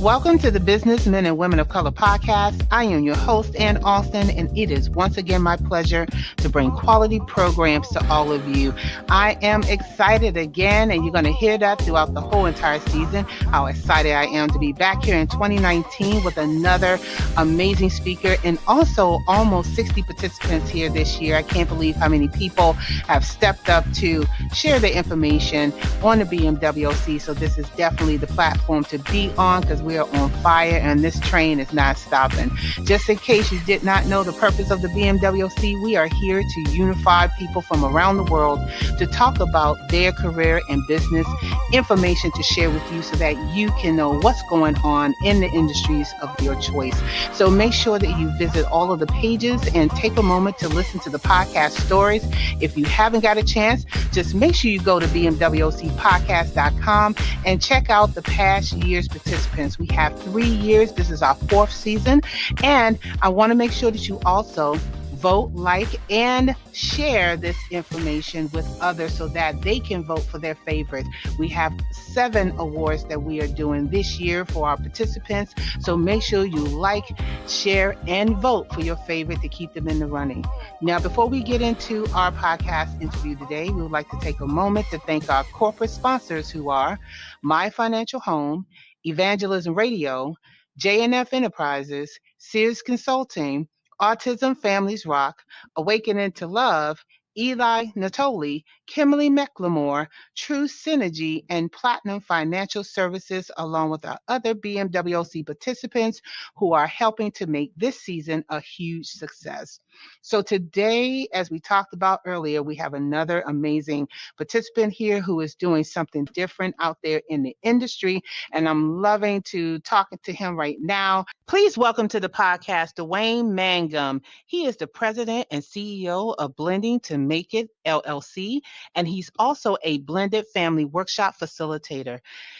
Welcome to the Businessmen and Women of Color podcast. I am your host, Ann Alston, and it is once again my pleasure to bring quality programs to all of you. I am excited again, and you're going to hear that throughout the whole entire season, how excited I am to be back here in 2019 with another amazing speaker and also almost 60 participants here this year. I can't believe how many people have stepped up to share their information on the BMWC, so this is definitely the platform to be on because we are on fire and this train is not stopping. Just in case you did not know the purpose of the BMWC, we are here to unify people from around the world to talk about their career and business information to share with you so that you can know what's going on in the industries of your choice. So make sure that you visit all of the pages and take a moment to listen to the podcast stories. If you haven't got a chance, just make sure you go to bmwcpodcast.com and check out the past year's participants. We have 3 years. This is our 4th season. And I want to make sure that you also vote, like, and share this information with others so that they can vote for their favorites. We have 7 awards that we are doing this year for our participants. So make sure you like, share, and vote for your favorite to keep them in the running. Now, before we get into our podcast interview today, we would like to take a moment to thank our corporate sponsors who are My Financial Home, Evangelism Radio, JNF Enterprises, Sears Consulting, Autism Families Rock, Awakening to Love, Eli Natoli, Kimberly McLemore, True Synergy, and Platinum Financial Services, along with our other BMWC participants who are helping to make this season a huge success. So today, as we talked about earlier, we have another amazing participant here who is doing something different out there in the industry, and I'm loving to talk to him right now. Please welcome to the podcast, Duane Mangum. He is the president and CEO of Blending to Make It, LLC, and he's also a blended family workshop facilitator.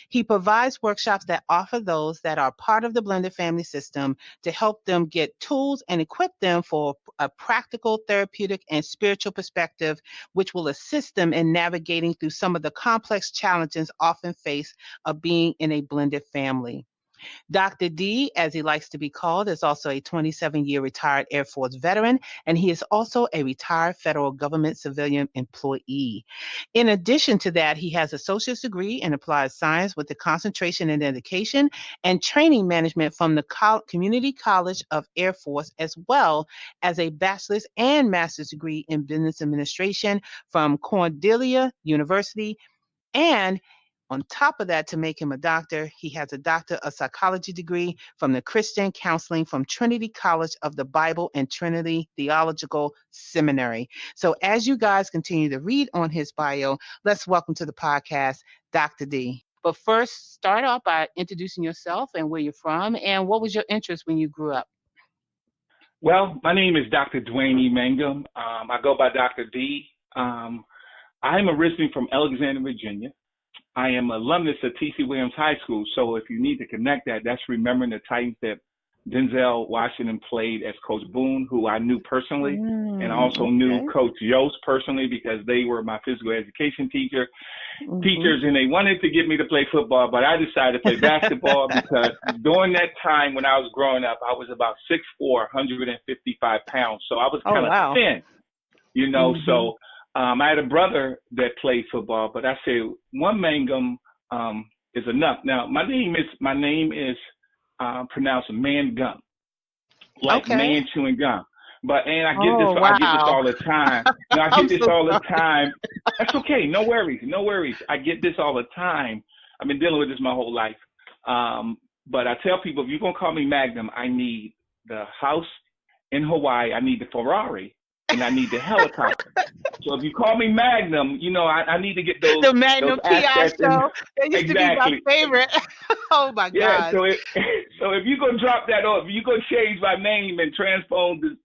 He provides workshops that offer those that are part of the blended family system to help them get tools and equip them for a practical, therapeutic, and spiritual perspective, which will assist them in navigating through some of the complex challenges often faced of being in a blended family. Dr. D, as he likes to be called, is also a 27-year retired Air Force veteran, and he is also a retired federal government civilian employee. In addition to that, he has an associate's degree in applied science with a concentration in education and training management from the Community College of Air Force, as well as a bachelor's and master's degree in business administration from Cornell University. And on top of that, to make him a doctor, he has a doctor of psychology degree from the Christian Counseling from Trinity College of the Bible and Trinity Theological Seminary. So as you guys continue to read on his bio, let's welcome to the podcast, Dr. D. But first, start off by introducing yourself and where you're from and what was your interest when you grew up? Well, my name is Dr. Duane E. Mangum. I go by Dr. D. I'm originally from Alexandria, Virginia. I am alumnus of T.C. Williams High School, so if you need to connect that, that's remembering the Titans that Denzel Washington played as Coach Boone, who I knew personally, and also knew Coach Yost personally because they were my physical education teachers, and they wanted to get me to play football, but I decided to play basketball because during that time when I was growing up, I was about 6'4", 155 pounds, so I was kind of thin, so I had a brother that played football, but I said one Mangum is enough. Now my name is pronounced Mangum, like man chewing gum. But I get this all the time. I get this all the time. That's okay. No worries. I get this all the time. I've been dealing with this my whole life. But I tell people, if you're gonna call me Magnum, I need the house in Hawaii. I need the Ferrari. And I need the helicopter. So if you call me Magnum, I need to get those. The Magnum PI show. That used to be my favorite. Oh my God. Yeah. So if you're gonna drop that off, if you're gonna change my name and transpose the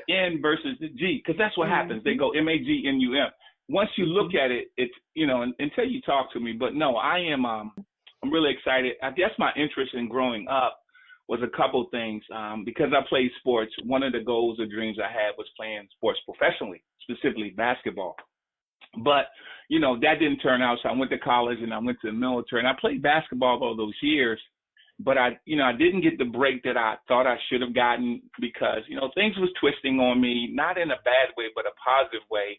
N versus the G, because that's what happens. They go MAGNUM. Once you look at it, it's until you talk to me. But no, I'm really excited. I guess my interest in growing up was a couple things. Because I played sports, one of the goals or dreams I had was playing sports professionally, specifically basketball. But that didn't turn out. So I went to college and I went to the military, and I played basketball all those years. But I didn't get the break that I thought I should have gotten because things was twisting on me, not in a bad way, but a positive way.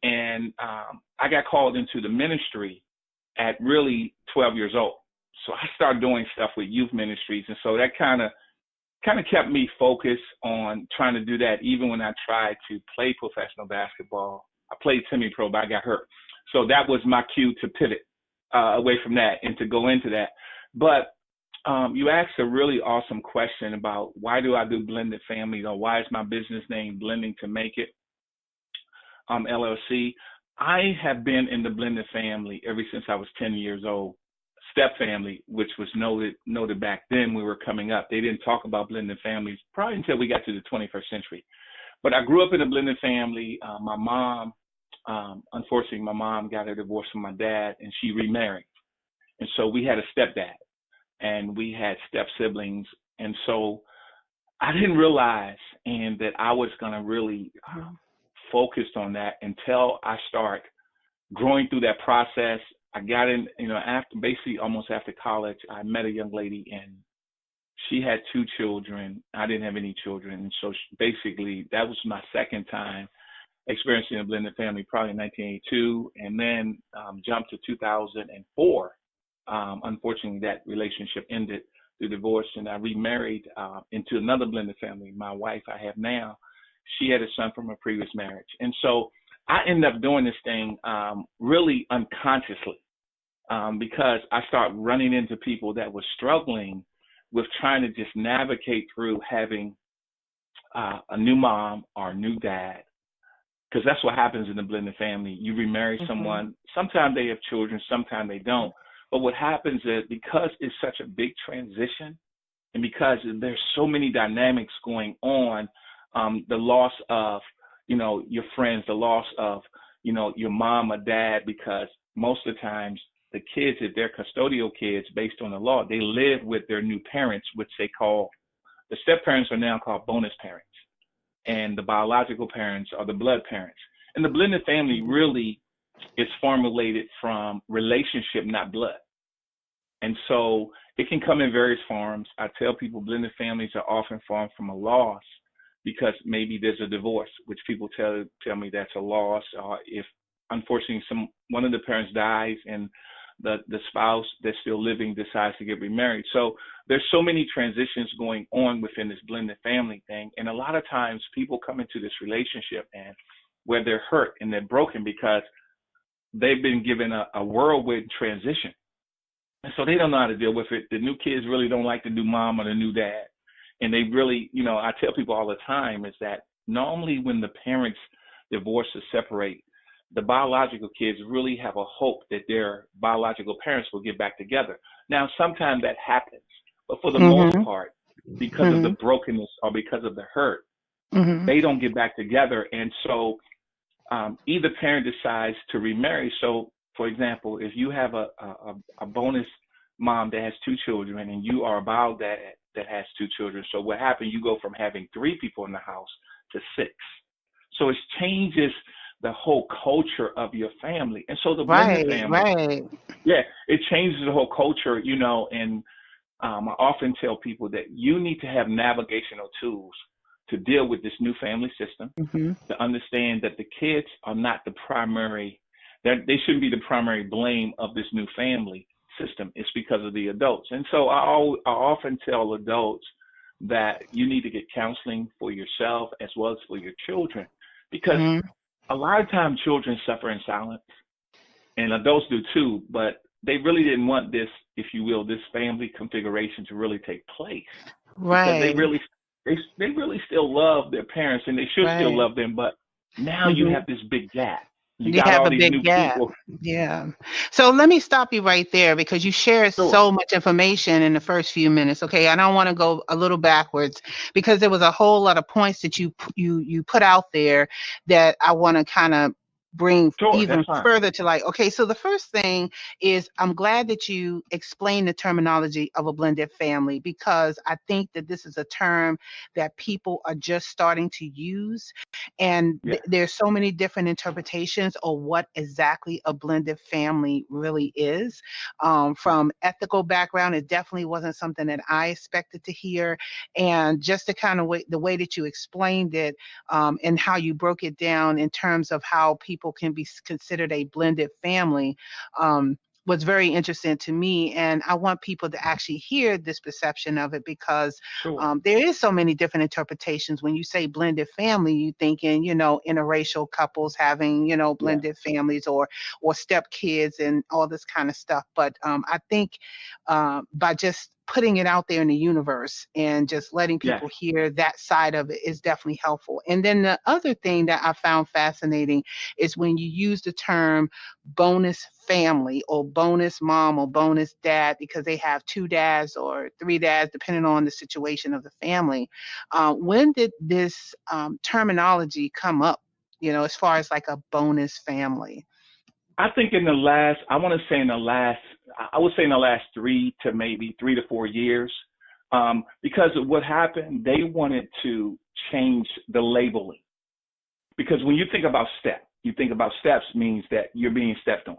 And I got called into the ministry at really 12 years old. So I started doing stuff with youth ministries, and so that kind of kept me focused on trying to do that. Even when I tried to play professional basketball, I played semi-pro, but I got hurt. So that was my cue to pivot away from that and to go into that. But you asked a really awesome question about why do I do blended families, or why is my business name Blending to Make It LLC. I have been in the blended family ever since I was 10 years old. Step family, which was noted back then when we were coming up. They didn't talk about blended families probably until we got to the 21st century. But I grew up in a blended family. My mom, unfortunately, my mom got a divorce from my dad, and she remarried. And so we had a stepdad, and we had step siblings. And so I didn't realize and that I was going to really focus on that until I start growing through that process. I got in, after basically almost after college, I met a young lady, and she had 2 children. I didn't have any children. And so basically that was my second time experiencing a blended family, probably in 1982, and then jumped to 2004. Unfortunately, that relationship ended through divorce, and I remarried into another blended family. My wife I have now, she had a son from a previous marriage. And so I ended up doing this thing really unconsciously because I started running into people that were struggling with trying to just navigate through having a new mom or a new dad, because that's what happens in the blended family. You remarry someone, sometimes they have children, sometimes they don't. But what happens is, because it's such a big transition, and because there's so many dynamics going on, the loss of, your friends, the loss of, your mom or dad, because most of the times the kids, if they're custodial kids based on the law, they live with their new parents, which they call, the step parents are now called bonus parents, and the biological parents are the blood parents. And the blended family really is formulated from relationship, not blood. And so it can come in various forms. I tell people blended families are often formed from a loss, because maybe there's a divorce, which people tell me that's a loss. If unfortunately one of the parents dies and the spouse that's still living decides to get remarried. So there's so many transitions going on within this blended family thing. And a lot of times people come into this relationship and where they're hurt and they're broken because they've been given a whirlwind transition. And so they don't know how to deal with it. The new kids really don't like the new mom or the new dad. And they really, I tell people all the time is that normally when the parents divorce or separate, the biological kids really have a hope that their biological parents will get back together. Now, sometimes that happens, but for the most part, because of the brokenness or because of the hurt, they don't get back together. And so either parent decides to remarry. So, for example, if you have a bonus mom that has 2 children and you are a bio dad that has 2 children, so what happened, you go from having 3 people in the house to 6. So it changes the whole culture of your family. And so the blended family, it changes the whole culture, and I often tell people that you need to have navigational tools to deal with this new family system, to understand that the kids are not the primary, that they shouldn't be the primary blame of this new family system. It's because of the adults. And so I often tell adults that you need to get counseling for yourself as well as for your children, because a lot of times children suffer in silence, and adults do too, but they really didn't want this, if you will, this family configuration to really take place. Because they really still love their parents, and they should still love them, but now you have this big gap. You got have all a these big new gap. people. Yeah. So let me stop you right there, because you shared so much information in the first few minutes. Okay. And I want to go a little backwards, because there was a whole lot of points that you put out there that I want to kind of bring Sure, even that's fine. further to like, okay, so the first thing is I'm glad that you explained the terminology of a blended family, because I think that this is a term that people are just starting to use. And Yeah, there's so many different interpretations of what exactly a blended family really is. yeah, From ethical background, it definitely wasn't something that I expected to hear. And just the kind of way, the way that you explained it, and how you broke it down in terms of how people can be considered a blended family, was very interesting to me. And I want people to actually hear this perception of it, because sure. there is so many different interpretations. When you say blended family, you thinking, interracial couples having, Yeah, blended families, or step kids and all this kind of stuff. But I think by just putting it out there in the universe and just letting yes. people hear that side of it is definitely helpful. And then the other thing that I found fascinating is when you use the term bonus family or bonus mom or bonus dad, because they have two dads or three dads, depending on the situation of the family. When did this terminology come up, as far as like a bonus family? I think in the last, I want to say in the last, I would say in the last 3 to 4 years, because of what happened, they wanted to change the labeling. Because when you think about step, you think about steps means that you're being stepped on,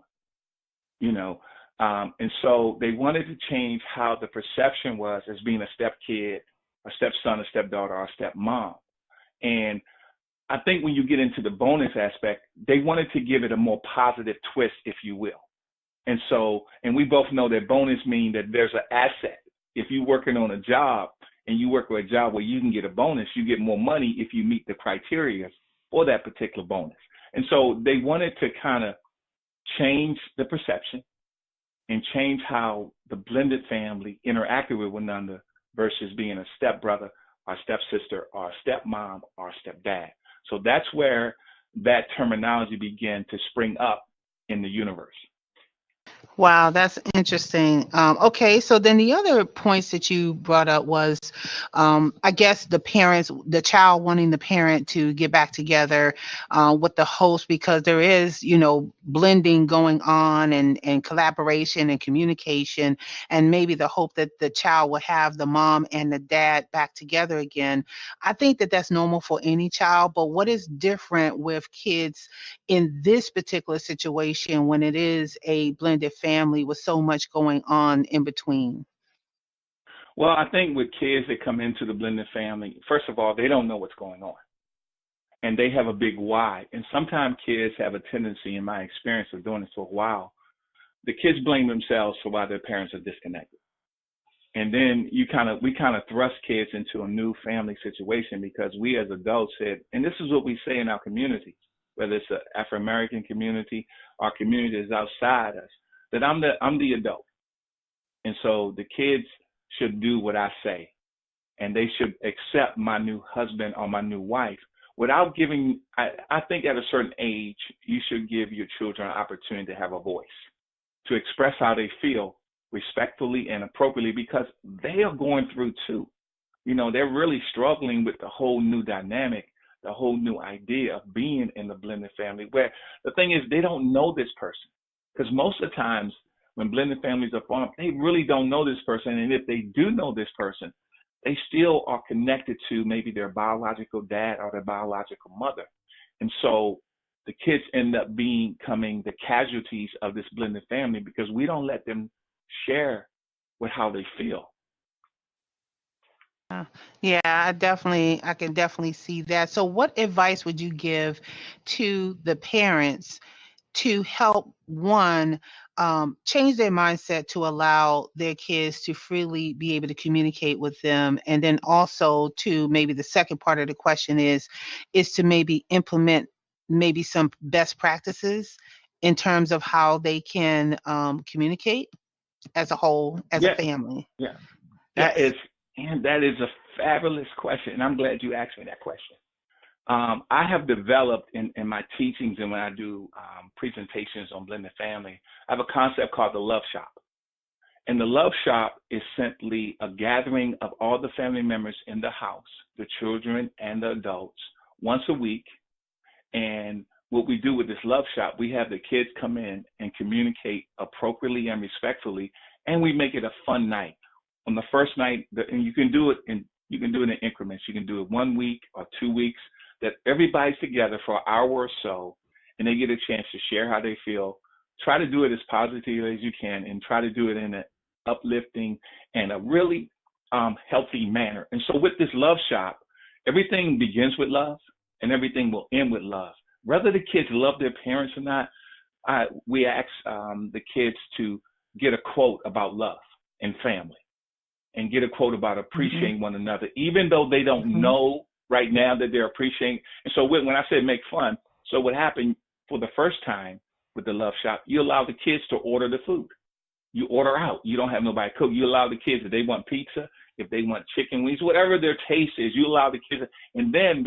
you know. And so they wanted to change how the perception was as being a step kid, a stepson, a stepdaughter, or a stepmom. And I think when you get into the bonus aspect, they wanted to give it a more positive twist, if you will. And so, and we both know that bonus means that there's an asset. If you're working on a job and you work with a job where you can get a bonus, you get more money if you meet the criteria for that particular bonus. And so they wanted to kind of change the perception and change how the blended family interacted with one another versus being a stepbrother or stepsister or a stepmom or a stepdad. So that's where that terminology began to spring up in the universe. Wow, that's interesting. Okay, so then the other points that you brought up was, I guess the parents, the child wanting the parent to get back together with the host, because there is, blending going on, and collaboration and communication, and maybe the hope that the child will have the mom and the dad back together again. I think that that's normal for any child, but what is different with kids in this particular situation when it is a blended family with so much going on in between? Well, I think with kids that come into the blended family, first of all, they don't know what's going on and they have a big why. And sometimes kids have a tendency, in my experience of doing this for a while, the kids blame themselves for why their parents are disconnected. And then we kind of thrust kids into a new family situation because we as adults said, and this is what we say in our community, whether it's an Afro American community or communities outside us, that I'm the adult. And so the kids should do what I say and they should accept my new husband or my new wife without giving, I think at a certain age, you should give your children an opportunity to have a voice, to express how they feel respectfully and appropriately because they are going through too. They're really struggling with the whole new dynamic, the whole new idea of being in the blended family, where the thing is they don't know this person. Because most of the times when blended families are formed, they really don't know this person. And if they do know this person, they still are connected to maybe their biological dad or their biological mother. And so the kids end up becoming the casualties of this blended family because we don't let them share with how they feel. Yeah, yeah, I can definitely see that. So, what advice would you give to the parents to help one change their mindset to allow their kids to freely be able to communicate with them, and then also to maybe the second part of the question is to maybe implement maybe some best practices in terms of how they can communicate as a whole, as a Yeah, family. yeah. That Yes. is, and that is a fabulous question. And I'm glad you asked me that question. I have developed in my teachings and when I do presentations on blended family, I have a concept called the love shop. And the love shop is simply a gathering of all the family members in the house, the children and the adults, once a week. And what we do with this love shop, we have the kids come in and communicate appropriately and respectfully, and we make it a fun night. On the first night, and you can do it in increments. You can do it 1 week or 2 weeks. That everybody's together for an hour or so, and they get a chance to share how they feel. Try to do it as positively as you can, and try to do it in an uplifting and a really healthy manner. And so, with this love shop, everything begins with love, and everything will end with love. Whether the kids love their parents or not, we ask the kids to get a quote about love and family, and get a quote about Mm-hmm. appreciating one another, even though they don't Mm-hmm. know right now that they're appreciating. And so when I said make fun, so what happened for the first time with the love shop, you allow the kids to order the food. You order out. You don't have nobody cook. You allow the kids, if they want pizza, if they want chicken wings, whatever their taste is, you allow the kids. And then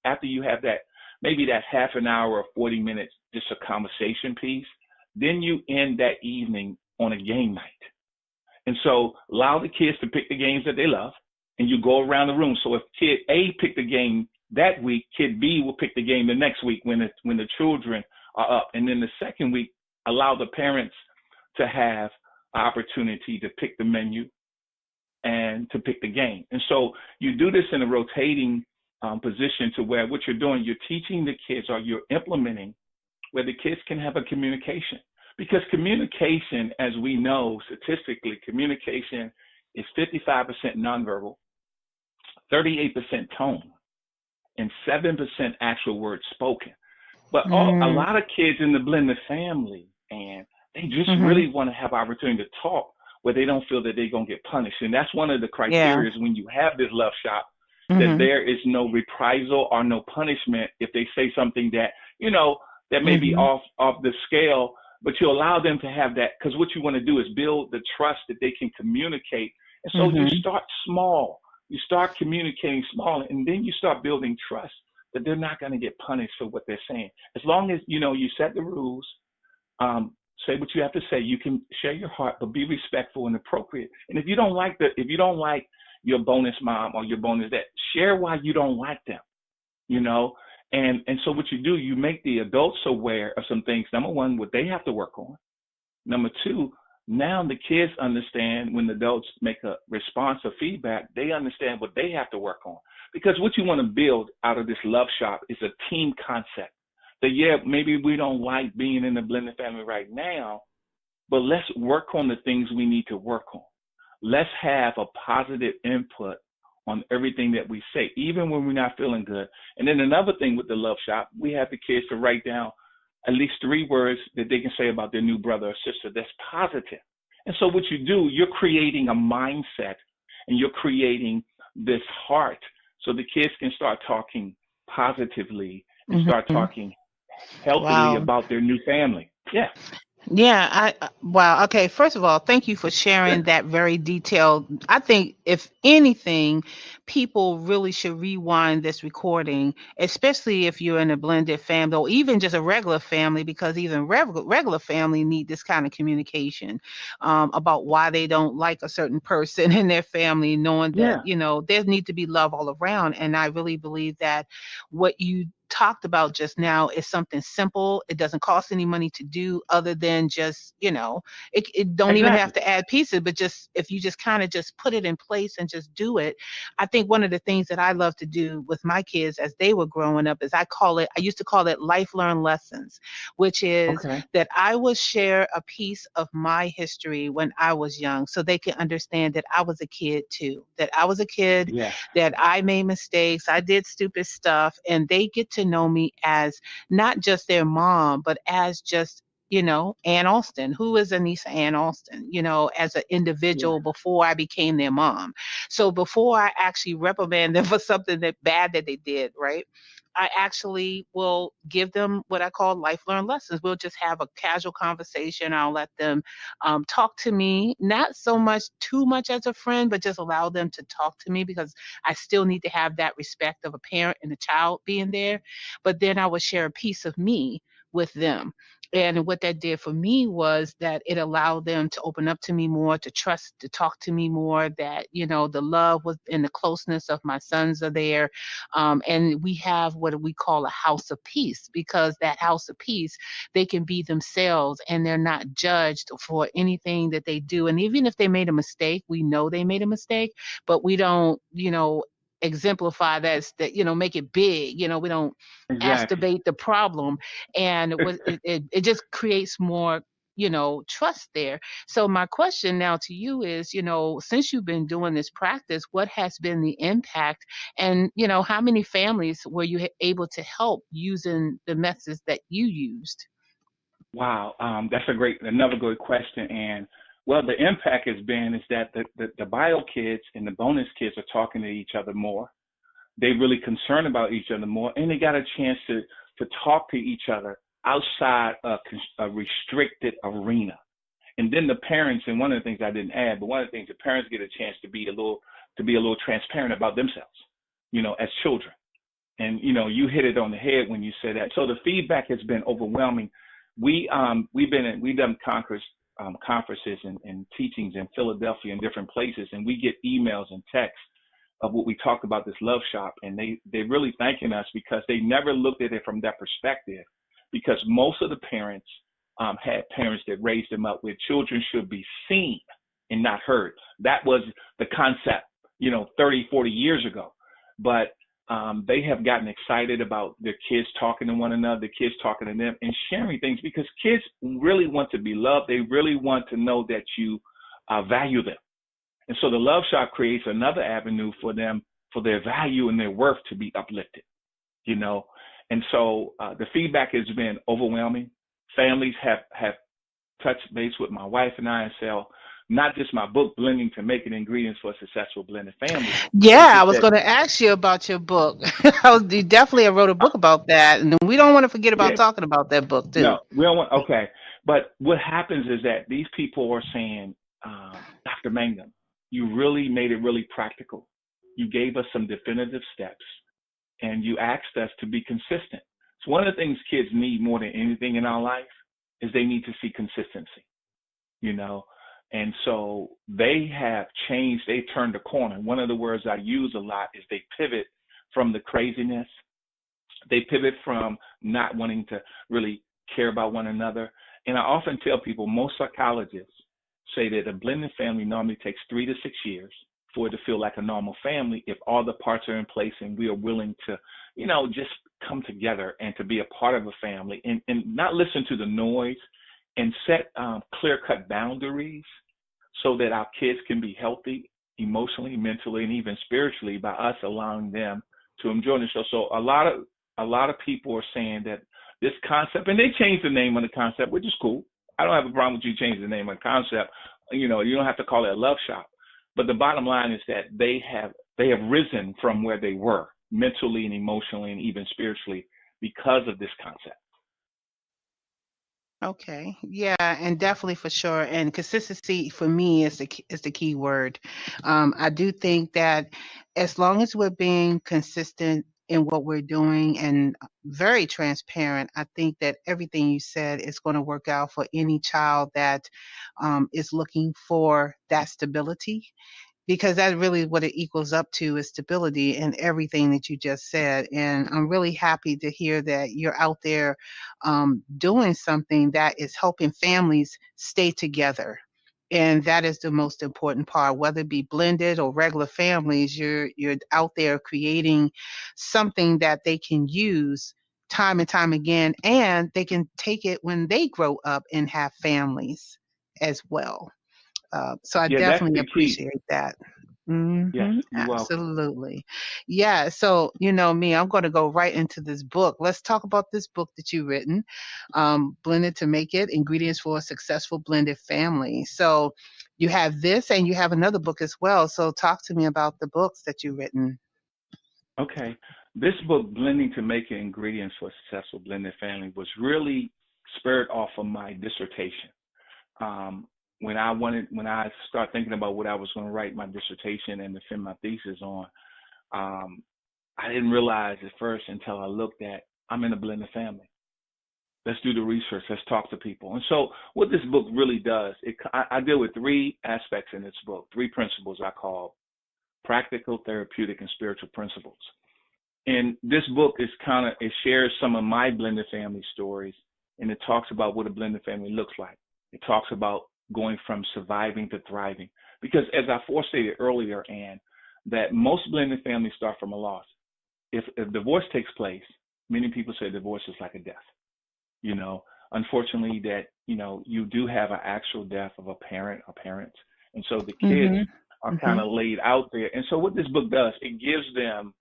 after you have that, maybe that half an hour or 40 minutes, just a conversation piece, then you end that evening on a game night. And so allow the kids to pick the games that they love, and you go around the room. So if kid A picked the game that week, kid B will pick the game the next week when the children are up. And then the second week, allow the parents to have an opportunity to pick the menu and to pick the game. And so you do this in a rotating position to where what you're doing, you're teaching the kids, or you're implementing where the kids can have a communication. Because communication, as we know statistically, communication is 55% nonverbal, 38% tone, and 7% actual words spoken. But a Mm-hmm. lot of kids in the blended family, and they just Mm-hmm. really want to have opportunity to talk where they don't feel that they're going to get punished. And that's one of the Yeah. criteria when you have this love shop, that Mm-hmm. there is no reprisal or no punishment if they say something that, that may be Mm-hmm. off the scale, but you allow them to have that, because what you want to do is build the trust that they can communicate. And so you Mm-hmm. start small. You start communicating small, and then you start building trust that they're not going to get punished for what they're saying. As long as you set the rules, say what you have to say. You can share your heart, but be respectful and appropriate. And if you don't like your bonus mom or your bonus dad, share why you don't like them. You know, and so what you do, you make the adults aware of some things. Number one, what they have to work on. Number two, now the kids understand when the adults make a response or feedback, they understand what they have to work on. Because what you want to build out of this love shop is a team concept. That, yeah, maybe we don't like being in the blended family right now, but let's work on the things we need to work on. Let's have a positive input on everything that we say, even when we're not feeling good. And then another thing with the love shop, we have the kids to write down at least 3 words that they can say about their new brother or sister that's positive. And so what you do, you're creating a mindset, and you're creating this heart, so the kids can start talking positively and start Mm-hmm. talking healthily Wow. about their new family. Yeah. Yeah, wow. Okay, first of all, thank you for Sure. sharing that very detailed. I think if anything, people really should rewind this recording, especially if you're in a blended family or even just a regular family, because even regular family need this kind of communication about why they don't like a certain person in their family, knowing that, Yeah. there need to be love all around. And I really believe that what you talked about just now is something simple. It doesn't cost any money to do other than just, it don't even have Exactly. to add pieces, but just if you just kind of just put it in place and just do it. I think one of the things that I love to do with my kids as they were growing up is I used to call it life learned lessons, which is Okay. that I would share a piece of my history when I was young so they can understand that I was a kid too, that I was a kid, Yes. that I made mistakes, I did stupid stuff, and they get to know me as not just their mom, but as just, Ann Alston. Who is Anissa Ann Alston, as an Yeah. individual before I became their mom. So before I actually reprimand them for something that bad that they did, right? I actually will give them what I call life learned lessons. We'll just have a casual conversation. I'll let them talk to me, not so much too much as a friend, but just allow them to talk to me because I still need to have that respect of a parent and a child being there. But then I would share a piece of me with them. And what that did for me was that it allowed them to open up to me more, to trust, to talk to me more, that, the love was and the closeness of my sons are there. And we have what we call a house of peace, because that house of peace, they can be themselves and they're not judged for anything that they do. And even if they made a mistake, we know they made a mistake, but we don't, exemplify that, make it big. We don't Exactly. astabate the problem, and it just creates more trust there. So my question now to you is, since you've been doing this practice, what has been the impact, and how many families were you able to help using the methods that you used? Wow, that's another good question. And well, the impact has been is that the bio kids and the bonus kids are talking to each other more. They really concerned about each other more, and they got a chance to talk to each other outside a restricted arena. And then the parents, and one of the things I didn't add, but one of the things the parents get a chance to be a little transparent about themselves, as children. And you hit it on the head when you said that. So the feedback has been overwhelming. We've done conferences and teachings in Philadelphia and different places, and we get emails and texts of what we talked about, this love shop, and they really thanking us because they never looked at it from that perspective, because most of the parents had parents that raised them up where children should be seen and not heard. That was the concept 30, 40 years ago. But they have gotten excited about their kids talking to one another, the kids talking to them and sharing things, because kids really want to be loved. They really want to know that you value them. And so the love shop creates another avenue for them, for their value and their worth to be uplifted, And so the feedback has been overwhelming. Families have touched base with my wife and I and said, not just my book, Blending to Make It, Ingredients for a Successful Blended Family. And Yeah, she I was said, going to ask you about your book. You definitely wrote a uh, book about that, and we don't want to forget about yeah, talking about that book too. no, we don't want, okay. But what happens is that these people are saying, Dr. Mangum, you really made it really practical. You gave us some definitive steps, and you asked us to be consistent. So one of the things kids need more than anything in our life is they need to see consistency, you know. And so they have changed, they turned the corner. One of the words I use a lot is they pivot from the craziness. They pivot from not wanting to really care about one another. And I often tell people, most psychologists say that a blended family normally takes 3 to 6 years for it to feel like a normal family if all the parts are in place and we are willing to, just come together and to be a part of a family, and not listen to the noise, and set clear-cut boundaries so that our kids can be healthy emotionally, mentally, and even spiritually by us allowing them to enjoy the show. So a lot of people are saying that this concept, and they changed the name of the concept, which is cool. I don't have a problem with you changing the name of the concept. You don't have to call it a love shop. But the bottom line is that they have risen from where they were mentally and emotionally and even spiritually because of this concept. Okay. Yeah, and definitely for sure. And consistency for me is the key word. I do think that as long as we're being consistent in what we're doing and very transparent, I think that everything you said is going to work out for any child that is looking for that stability, because that's really what it equals up to, is stability in everything that you just said. And I'm really happy to hear that you're out there doing something that is helping families stay together. And that is the most important part. Whether it be blended or regular families, you're out there creating something that they can use time and time again, and they can take it when they grow up and have families as well. So I Yeah, that's definitely the key. appreciate that. Yes, you're welcome. Absolutely. Yeah. So, me, I'm going to go right into this book. Let's talk about this book that you've written, Blended to Make It, Ingredients for a Successful Blended Family. So you have this and you have another book as well. So talk to me about the books that you've written. Okay. This book, Blending to Make It, Ingredients for a Successful Blended Family, was really spurred off of my dissertation. Um, when I started thinking about what I was going to write my dissertation and defend my thesis on, um, I didn't realize at first until I looked at, I'm in a blended family. Let's do the research. Let's talk to people. And so what this book really does, I deal with three aspects in this book, three principles I call practical, therapeutic, and spiritual principles. And this book is it shares some of my blended family stories, and it talks about what a blended family looks like. It talks about going from surviving to thriving. Because as I forestated earlier, Ann, that most blended families start from a loss. If divorce takes place, many people say divorce is like a death. Unfortunately that, you do have an actual death of a parent or parents. And so the kids are kind of laid out there. And so what this book does, it gives them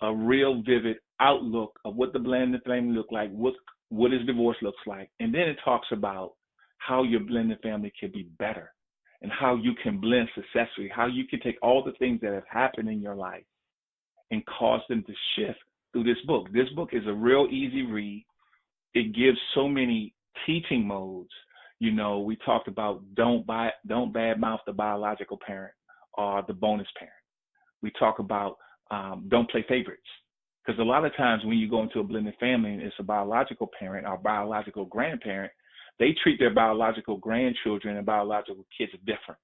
a real vivid outlook of what the blended family look like, what is divorce looks like. And then it talks about how your blended family can be better and how you can blend successfully, how you can take all the things that have happened in your life and cause them to shift through this book. This book is a real easy read. It gives so many teaching modes. We talked about don't badmouth the biological parent or the bonus parent. We talk about don't play favorites. Because a lot of times when you go into a blended family and it's a biological parent or biological grandparent, they treat their biological grandchildren and biological kids different.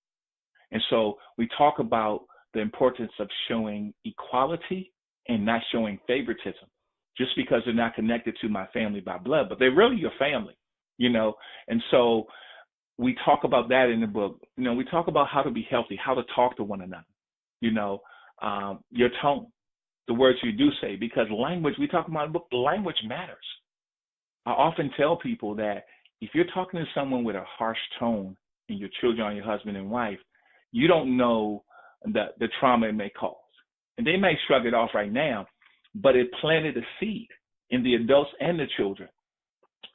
And so we talk about the importance of showing equality and not showing favoritism. Just because they're not connected to my family by blood, but they're really your family, And so we talk about that in the book. We talk about how to be healthy, how to talk to one another, your tone, the words you do say, because language, we talk about in the book, language matters. I often tell people that if you're talking to someone with a harsh tone and your children or your husband and wife, you don't know the trauma it may cause. And they may shrug it off right now, but it planted a seed in the adults and the children.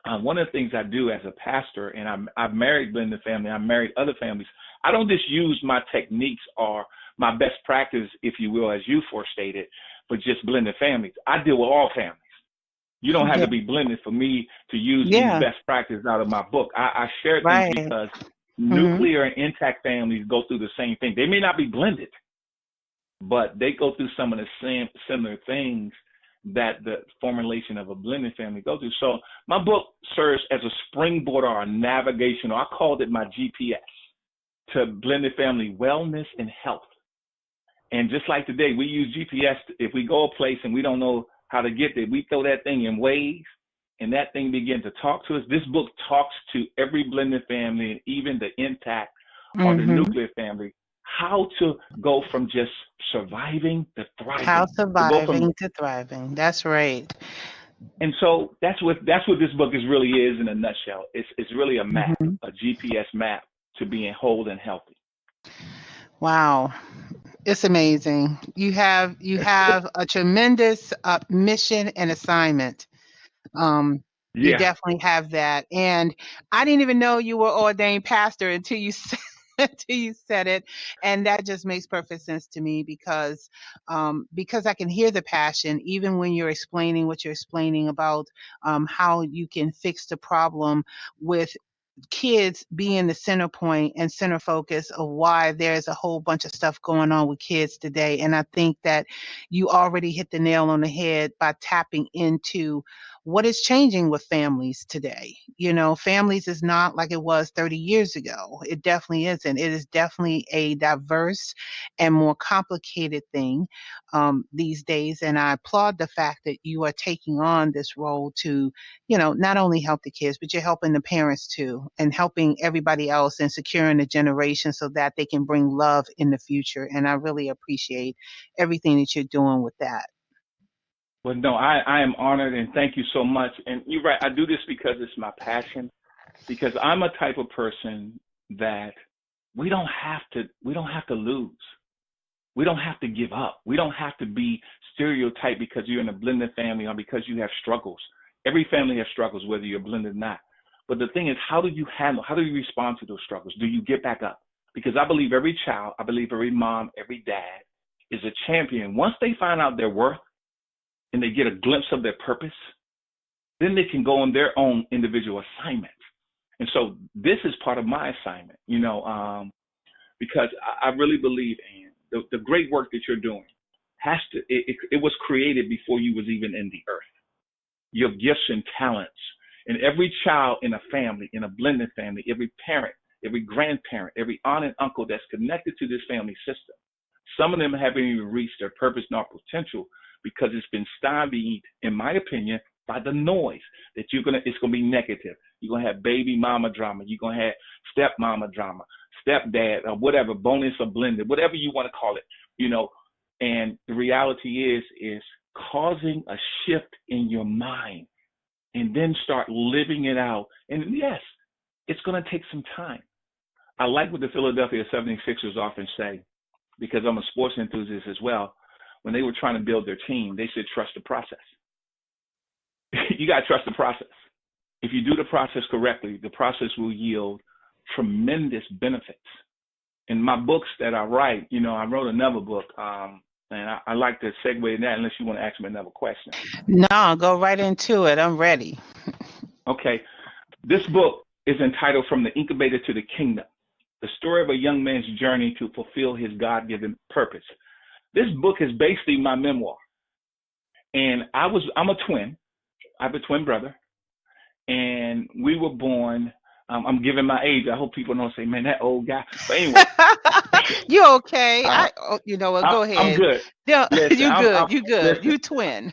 One of the things I do as a pastor, and I've married blended family, I've married other families, I don't just use my techniques or my best practice, if you will, as you forestated, but just blended families. I deal with all families. You don't have to be blended for me to use these best practices out of my book. I share things because nuclear and intact families go through the same thing. They may not be blended, but they go through some of the same similar things that the formulation of a blended family goes through. So my book serves as a springboard or a navigation, or I called it my GPS to blended family wellness and health. And just like today, we use GPS. If we go a place and we don't know how to get there, we throw that thing in Waze and that thing begins to talk to us. This book talks to every blended family and even the intact or the nuclear family, how to go from just surviving to thriving. How surviving to thriving. That's right. And so that's what this book really is in a nutshell. It's really a map, a GPS map to being whole and healthy. Wow. It's amazing. You have a tremendous mission and assignment. You definitely have that. And I didn't even know you were ordained pastor until you said it. And that just makes perfect sense to me because I can hear the passion, even when you're explaining what you're explaining about how you can fix the problem with kids being the center point and center focus of why there's a whole bunch of stuff going on with kids today. And I think that you already hit the nail on the head by tapping into what is changing with families today. Families is not like it was 30 years ago. It definitely isn't. It is definitely a diverse and more complicated thing these days. And I applaud the fact that you are taking on this role to, not only help the kids, but you're helping the parents too, and helping everybody else and securing the generation so that they can bring love in the future. And I really appreciate everything that you're doing with that. Well, no, I am honored and thank you so much. And you're right, I do this because it's my passion, because I'm a type of person that we don't have to lose. We don't have to give up. We don't have to be stereotyped because you're in a blended family or because you have struggles. Every family has struggles, whether you're blended or not. But the thing is, how do you respond to those struggles? Do you get back up? Because I believe every child, I believe every mom, every dad is a champion. Once they find out their worth and they get a glimpse of their purpose, then they can go on their own individual assignments. And so this is part of my assignment, because I really believe in the great work that you're doing it was created before you was even in the earth. Your gifts and talents, And every child in a family, in a blended family, every parent, every grandparent, every aunt and uncle that's connected to this family system, some of them haven't even reached their purpose nor potential because it's been stymied, in my opinion, by the noise that it's gonna be negative. You're gonna have baby mama drama, you're gonna have step mama drama, stepdad, or whatever, bonus or blended, whatever you want to call it, you know. And the reality is causing a shift in your mind and then start living it out. And yes, it's gonna take some time. I like what the Philadelphia 76ers often say, because I'm a sports enthusiast as well. When they were trying to build their team, they said, trust the process. You got to trust the process. If you do the process correctly, the process will yield tremendous benefits. In my books that I write, you know, I wrote another book, and I like to segue in that unless you want to ask me another question. No, go right into it. I'm ready. Okay. This book is entitled From the Incubator to the Kingdom, the story of a young man's journey to fulfill his God-given purpose. This book is basically my memoir. And I'm a twin. I have a twin brother. And we were born, I'm giving my age. I hope people don't say, man, that old guy. But anyway. You okay? You know what? Go ahead. I'm good. No, listen, you good. You good. Listen, you twin.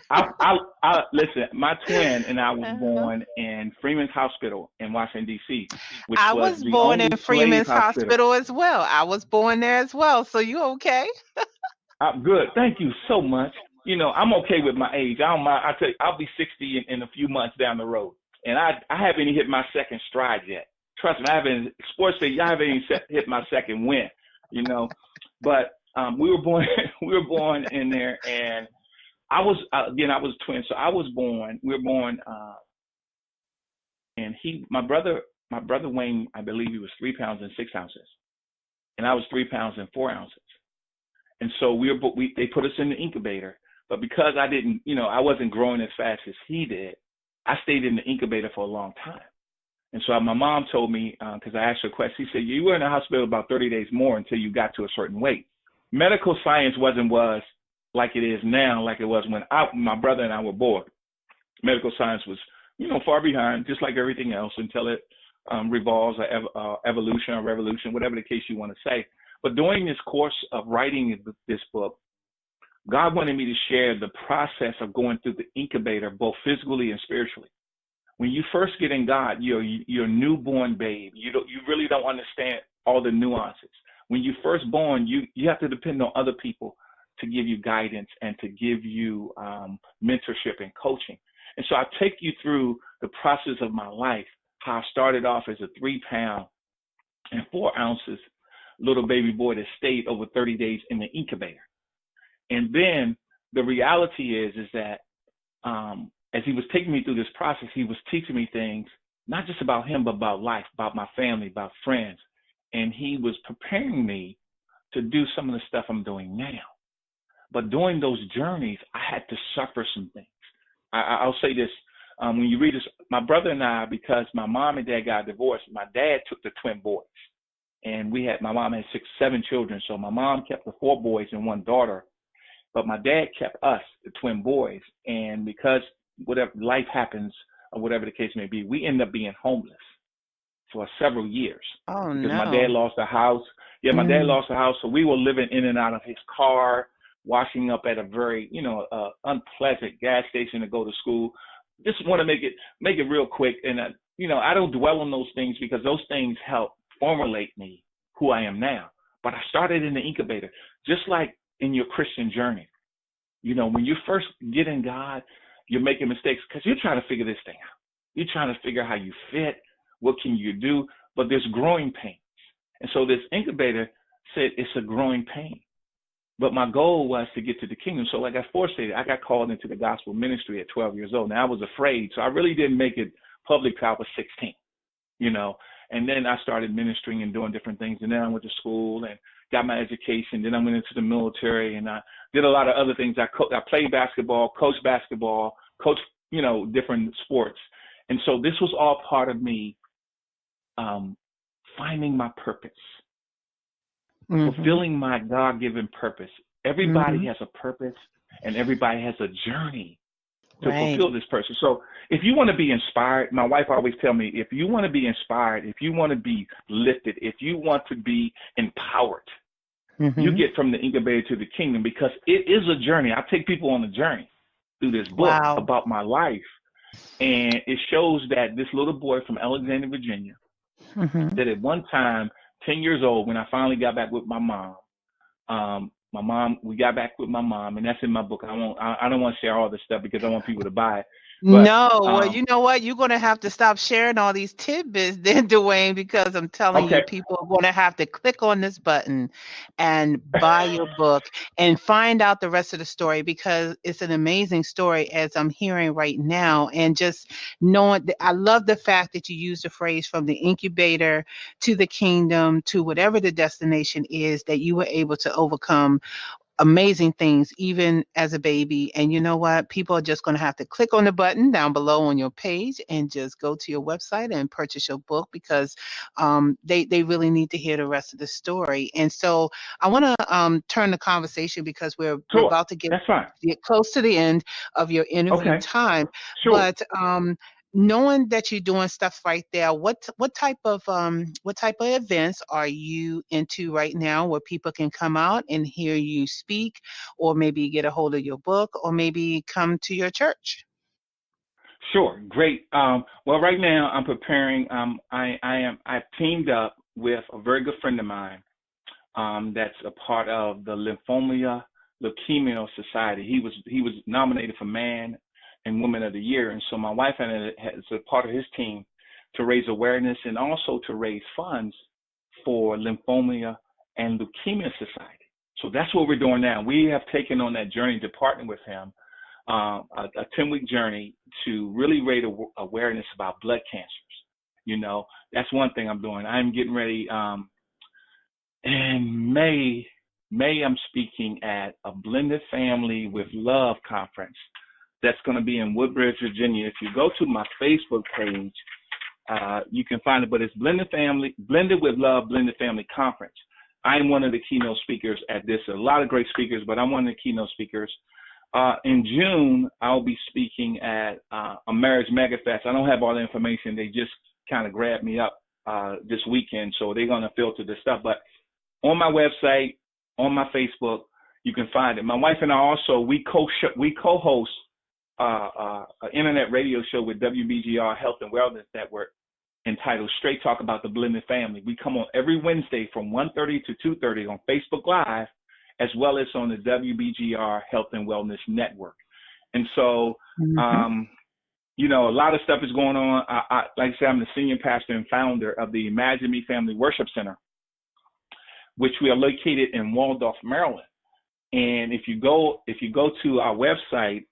Listen, my twin and I was born in Freeman's Hospital in Washington, D.C., which I was was the born only in slave Freeman's hospital. Hospital as well. I was born there as well. So you okay? I'm good. Thank you so much. You know, I'm okay with my age. I don't mind. I tell you, I'll be 60 in a few months down the road. And I haven't even hit my second stride yet. Trust me, I haven't even hit my second win, you know. But we were born in there, and I was twin. So we were born, and my brother Wayne, I believe he was 3 pounds and 6 ounces, and I was 3 pounds and 4 ounces. And so they put us in the incubator, but because I wasn't growing as fast as he did, I stayed in the incubator for a long time. And so my mom told me, because I asked her a question, she said, you were in the hospital about 30 days more until you got to a certain weight. Medical science was like it is now, like it was when my brother and I were born. Medical science was, far behind, just like everything else, until it revolves evolution or revolution, whatever the case you want to say. But during this course of writing this book, God wanted me to share the process of going through the incubator, both physically and spiritually. When you first get in God, you're a newborn babe. You really don't understand all the nuances. When you first born, you have to depend on other people to give you guidance and to give you mentorship and coaching. And so I take you through the process of my life, how I started off as a 3 pound and 4 ounces little baby boy that stayed over 30 days in the incubator. And then the reality is that as he was taking me through this process, he was teaching me things, not just about him, but about life, about my family, about friends. And he was preparing me to do some of the stuff I'm doing now. But during those journeys, I had to suffer some things. I'll say this. When you read this, my brother and I, because my mom and dad got divorced, my dad took the twin boys. And my mom had 7 children. So my mom kept the 4 boys and 1 daughter. But my dad kept us, the twin boys, and because whatever life happens or whatever the case may be, we end up being homeless for several years. Oh, because no. my dad lost a house. Yeah, my dad lost a house, so we were living in and out of his car, washing up at a very, unpleasant gas station to go to school. Just want to make it real quick, and I don't dwell on those things because those things help formulate me who I am now. But I started in the incubator, just like in your Christian journey. When you first get in God, you're making mistakes because you're trying to figure this thing out. You're trying to figure how you fit, what can you do, but there's growing pains. And so this incubator said it's a growing pain. But my goal was to get to the kingdom. So like I forestated, I got called into the gospel ministry at 12 years old. Now I was afraid, so I really didn't make it public till I was 16, And then I started ministering and doing different things. And then I went to school and got my education. Then I went into the military and I did a lot of other things. I played basketball, coached different sports. And so this was all part of me finding my purpose, fulfilling my God-given purpose. Everybody has a purpose and everybody has a journey. to Right. fulfill this person. So if you want to be inspired, my wife always tell me, if you want to be inspired, if you want to be lifted, if you want to be empowered, you Mm-hmm. get from the incubator to the kingdom, because it is a journey. I take people on a journey through this book Wow. about my life. And it shows that this little boy from Alexandria, Virginia, Mm-hmm. that at one time, 10 years old, when I finally got back with we got back with my mom, and that's in my book. I don't want to share all this stuff because I want people to buy it. But No, well, you know what? You're gonna have to stop sharing all these tidbits then, Duane, because I'm telling you, okay, people are gonna have to click on this button and buy your book and find out the rest of the story, because it's an amazing story as I'm hearing right now. And just knowing that, I love the fact that you use the phrase from the incubator to the kingdom to whatever the destination is, that you were able to overcome amazing things even as a baby. And you know what? People are just going to have to click on the button down below on your page and just go to your website and purchase your book, because they really need to hear the rest of the story. And so I want to turn the conversation, because we're sure, about to that's fine. get close to the end of your interview Okay, time. sure. But knowing that you're doing stuff right there, what type of events are you into right now, where people can come out and hear you speak, or maybe get a hold of your book, or maybe come to your church? Sure, great. Well, right now I'm preparing. I've teamed up with a very good friend of mine. That's a part of the Lymphoma Leukemia Society. He was nominated for Man and Woman of the Year, and so my wife has a part of his team to raise awareness and also to raise funds for Lymphoma and Leukemia Society. So that's what we're doing now. We have taken on that journey to partner with him, a 10-week journey to really raise awareness about blood cancers. You know, that's one thing I'm doing. I'm getting ready. In May, I'm speaking at a Blended Family with Love conference that's going to be in Woodbridge, Virginia. If you go to my Facebook page, you can find it. But it's Blended with Love, Blended Family Conference. I am one of the keynote speakers at this. A lot of great speakers, but I'm one of the keynote speakers. In June, I'll be speaking at a marriage mega fest. I don't have all the information. They just kind of grabbed me up this weekend, so they're going to filter this stuff. But on my website, on my Facebook, you can find it. My wife and I also, we co-host an internet radio show with WBGR Health and Wellness Network entitled Straight Talk About the Blended Family. We come on every Wednesday from 1:30 to 2:30 on Facebook Live, as well as on the WBGR Health and Wellness Network. And so, Mhm. you know, a lot of stuff is going on. Like I said, I'm the senior pastor and founder of the Imagine Me Family Worship Center, which we are located in Waldorf, Maryland. And if you go to our website,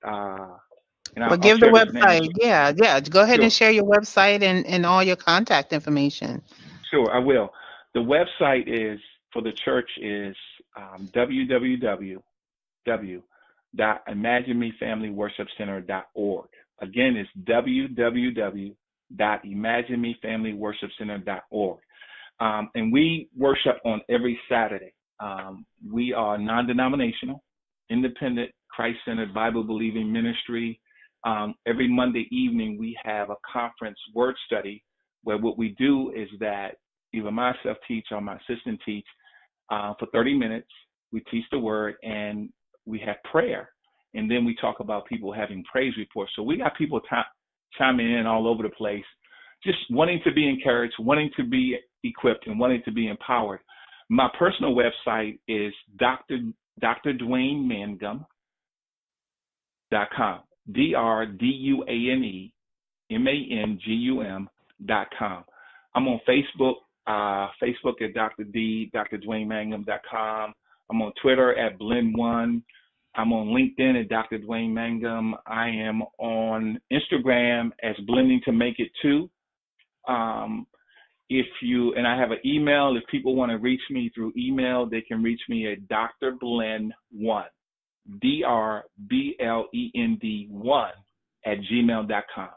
and Well, I'll give the share this now. website. Yeah, yeah. Go ahead and Sure, share your website and all your contact information. sure, I will. The website is for the church is www.imaginemefamilyworshipcenter.org. Again, it's www.imaginemefamilyworshipcenter.org. And we worship on every Saturday. We are non-denominational, independent, Christ-centered, Bible-believing ministry. Every Monday evening, we have a conference word study where what we do is that either myself teach or my assistant teach for 30 minutes. We teach the word and we have prayer. And then we talk about people having praise reports. So we got people chiming in all over the place, just wanting to be encouraged, wanting to be equipped, and wanting to be empowered. My personal website is Dr. Duane Mangum.com, DRDuaneMangum.com. I'm on Facebook, Facebook at Dr. Duane Mangum.com. I'm on Twitter at Blend1. I'm on LinkedIn at Dr. Duane Mangum. I am on Instagram as Blending to Make It Too. And I have an email. If people want to reach me through email, they can reach me at drblend1, DRBLEND1 at gmail.com.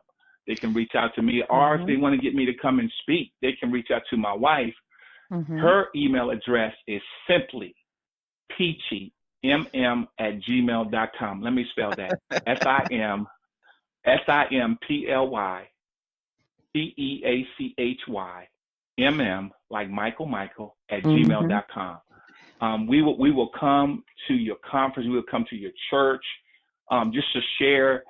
They can reach out to me, or if they Mhm. want to get me to come and speak, they can reach out to my wife. Mhm. Her email address is simply peachymm at gmail.com. Let me spell that. SIMPLYTEACHYMM, like Michael, at Mm-hmm. gmail.com. We will come to your conference. We will come to your church, just to share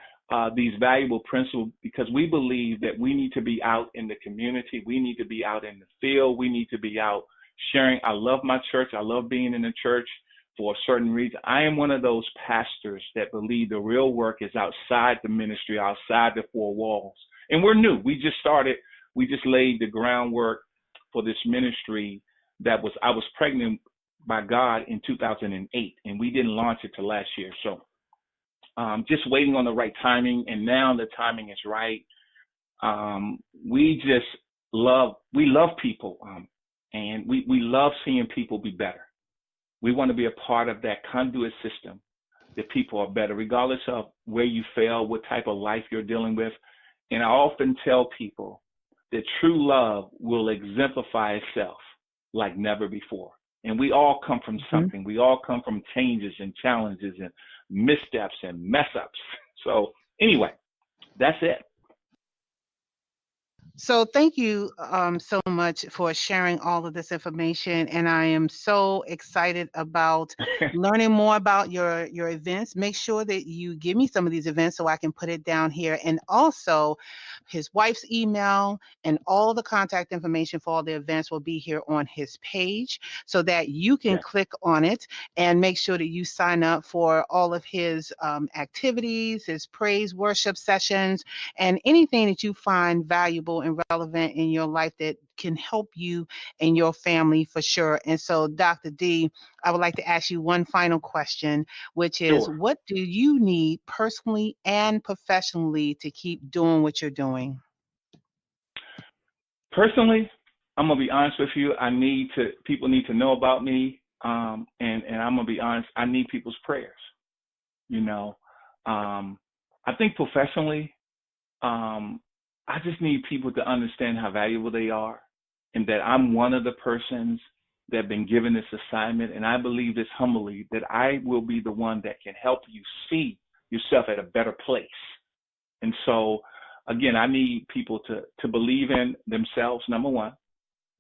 these valuable principles, because we believe that we need to be out in the community. We need to be out in the field. We need to be out sharing. I love my church. I love being in the church for a certain reason. I am one of those pastors that believe the real work is outside the ministry, outside the four walls. And we're new. We just started. We just laid the groundwork for this ministry I was pregnant by God in 2008, and we didn't launch it till last year. So just waiting on the right timing, and now the timing is right. We love people, and we love seeing people be better. We want to be a part of that conduit system that people are better, regardless of where you fail, what type of life you're dealing with. And I often tell people that true love will exemplify itself like never before. And we all come from something. Mm-hmm. We all come from changes and challenges and missteps and mess ups. So anyway, that's it. So thank you so much for sharing all of this information, and I am so excited about learning more about your events. Make sure that you give me some of these events so I can put it down here, and also his wife's email and all the contact information for all the events will be here on his page, so that you can click on it and make sure that you sign up for all of his activities, his praise worship sessions, and anything that you find valuable and relevant in your life that can help you and your family for sure. And so, Dr. D, I would like to ask you one final question, which is, Sure. What do you need personally and professionally to keep doing what you're doing? Personally, I'm gonna be honest with you. People need to know about me, and I'm gonna be honest. I need people's prayers. I think professionally, I just need people to understand how valuable they are, and that I'm one of the persons that have been given this assignment. And I believe this humbly, that I will be the one that can help you see yourself at a better place. And so, again, I need people to believe in themselves, number one.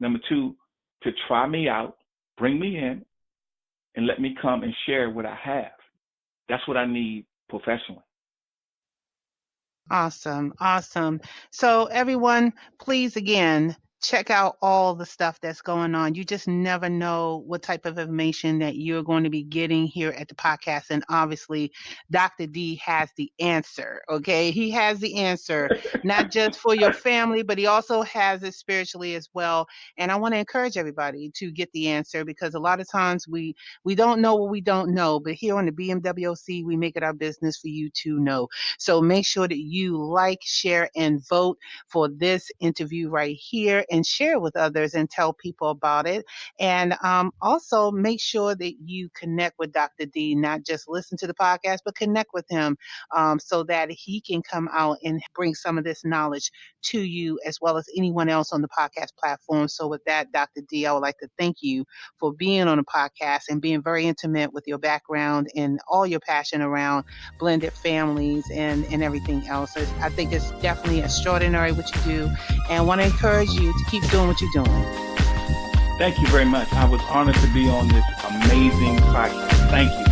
Number two, to try me out, bring me in, and let me come and share what I have. That's what I need professionally. Awesome. Awesome. So everyone, please again, check out all the stuff that's going on. You just never know what type of information that you're going to be getting here at the podcast. And obviously, Dr. D has the answer. Okay. He has the answer, not just for your family, but he also has it spiritually as well. And I want to encourage everybody to get the answer, because a lot of times we don't know what we don't know. But here on the BMWC, we make it our business for you to know. So make sure that you like, share, and vote for this interview right here, and share with others and tell people about it. And also make sure that you connect with Dr. D, not just listen to the podcast, but connect with him so that he can come out and bring some of this knowledge to you, as well as anyone else on the podcast platform. So with that, Dr. D, I would like to thank you for being on the podcast and being very intimate with your background and all your passion around blended families and everything else. I think it's definitely extraordinary what you do, and I want to encourage you to keep doing what you're doing. Thank you very much. I was honored to be on this amazing podcast. Thank you.